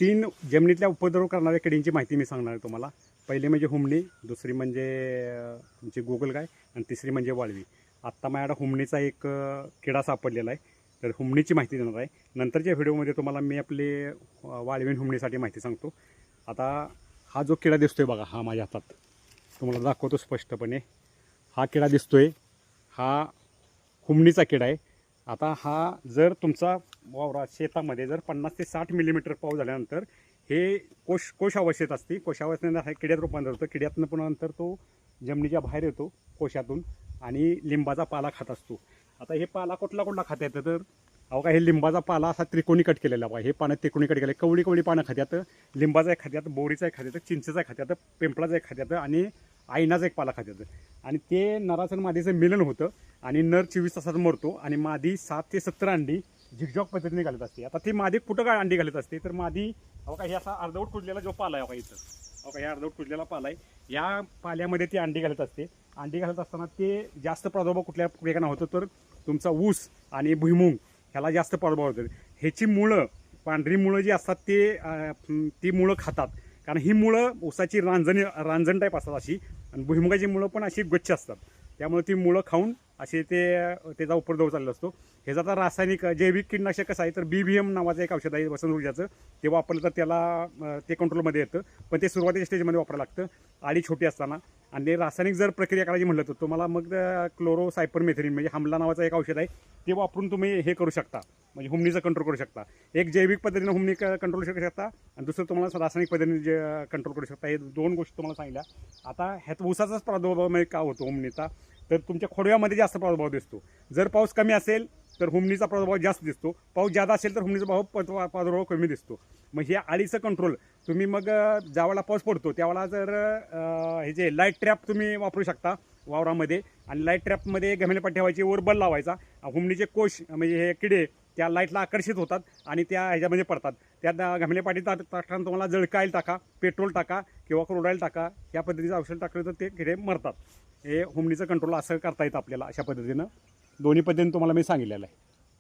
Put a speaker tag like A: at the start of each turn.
A: तीन जमिनीतल्या उपद्रव करणाऱ्या किडींची माहिती मी सांगणार आहे तुम्हाला. पहिली म्हणजे हुमणी, दुसरी म्हणजे तुमची गोगलगाय आणि तिसरी म्हणजे वाळवी. आत्ता माझ्याकडे हुमणीचा एक किडा सापडलेला आहे, तर हुमणीची माहिती देणार आहे. नंतरच्या व्हिडिओमध्ये तुम्हाला मी आपले वाळवी आणि हुमणीसाठी माहिती सांगतो. आता हा जो किडा दिसतोय बघा, हा माझ्या हातात तुम्हाला दाखवतो स्पष्टपणे. हा किडा दिसतोय, हा हुमणीचा किडा आहे. आता हा जर तुमचा वावरात शेतामध्ये जर 50 ते 60 मिलीमीटर पाऊस झाल्यानंतर हे कोश अवस्थेत असते. कोशावस्थेनं हा किड्यात रूपांतर होतं. किड्यातनं पुन्हा नंतर तो जमिनीच्या बाहेर येतो कोशातून आणि लिंबाचा पाला खात असतो. आता हे पाला कुठला खात येतं तर अहो का, हे लिंबाचा पाला असा त्रिकोणी कट केलेला बघा. हे पानं त्रिकोणी कट केले, कवळी कवळी पानं खात्यात. लिंबाचा एक खात्यात, बोरीचा एक खात्यात, चिंचेचा एक खात्यात, पिंपळाचा एक खात्यात आणि आईनाचा एक पाला खात्यात. आणि ते नराचं आणि मादीचं मिलन होतं आणि नर 24 तासात मरतो आणि मादी 7 ते 17 अंडी झिकझॉक पद्धतीने घालत असते. आता ती मादी कुठं काय अंडी घालत असते तर मादी अहो का, हे असा अर्धवट कुजलेला जो पाला आहे इथं, अहो का, हे अर्धवट कुजलेला पाला आहे. या पाल्यामध्ये ती अंडी घालत असते. अंडी घालत असताना ते जास्त प्रादुर्भाव कुठल्या पिकांना होतं तर तुमचा ऊस आणि भुईमुग ह्याला जास्त प्रादुर्भाव होतं. ह्याची मुळं, पांढरी मुळं जी असतात ती मुळं खातात. कारण ही मुळं ऊसाची रांजण टाईप असतात अशी, आणि भुईमुगाची मुळं पण अशी गच्च असतात. त्यामुळे ती मुळं खाऊन असे त्याचा उपद्रव चालला असतो. ह्याचा आता रासायनिक जैविक कीटकनाशक कसं आहे तर BBM नावाचं एक औषध आहे वसंत ऊर्जाचं. ते वापरलं तर त्याला ते कंट्रोलमध्ये येतं, पण ते सुरुवातीच्या स्टेजमध्ये वापरावं लागतं आळी छोटी असताना. आणि रासायनिक जर प्रक्रिया करायची म्हटलं तर तुम्हाला मग क्लोरोसायपरमेथ्रिन म्हणजे हमला नावाचं एक औषध आहे, ते वापरून तुम्ही हे करू शकता, म्हणजे हुमणीचं कंट्रोल करू शकता. एक जैविक पद्धतीने हुमणी कंट्रोल करू शकता आणि दुसरं तुम्हाला रासायनिक पद्धतीने जे कंट्रोल करू शकता. हे दोन गोष्टी तुम्हाला सांगितल्या. आता ह्यात ऊसाचाच प्रादुर्भाव का होतो हुमणीचा तर तुमच्या खोडव्यामध्ये जास्त प्रादुर्भाव दिसतो. जर पाऊस कमी असेल तर हुमणीचा प्रादुर्भाव जास्त दिसतो. पाऊस जादा असेल तर हुमणीचा प्रादुर्भाव कमी दिसतो. मग हे आळीचं कंट्रोल तुम्ही मग ज्यावेळेला पाऊस पडतो त्यावेळेला जर हे जे लाईट ट्रॅप तुम्ही वापरू शकता वावरामध्ये. आणि लाईट ट्रॅपमध्ये गमेलपाट ठेवायची, वर बल लावायचा. हुमणीचे कोश म्हणजे हे किडे त्या लाईटला आकर्षित होतात आणि त्या ह्याच्यामध्ये पडतात. त्या गमेलपाटी टाकताना तुम्हाला जळकाईल टाका, पेट्रोल टाका किंवा क्लोराईल टाका. या पद्धतीचं औषध टाकलं तर ते किडे मरतात. हे हुमणीचं कंट्रोल असं करता येतं आपल्याला. अशा पद्धतीनं दोन्ही पद्धतीने तुम्हाला मी सांगितलेलं आहे.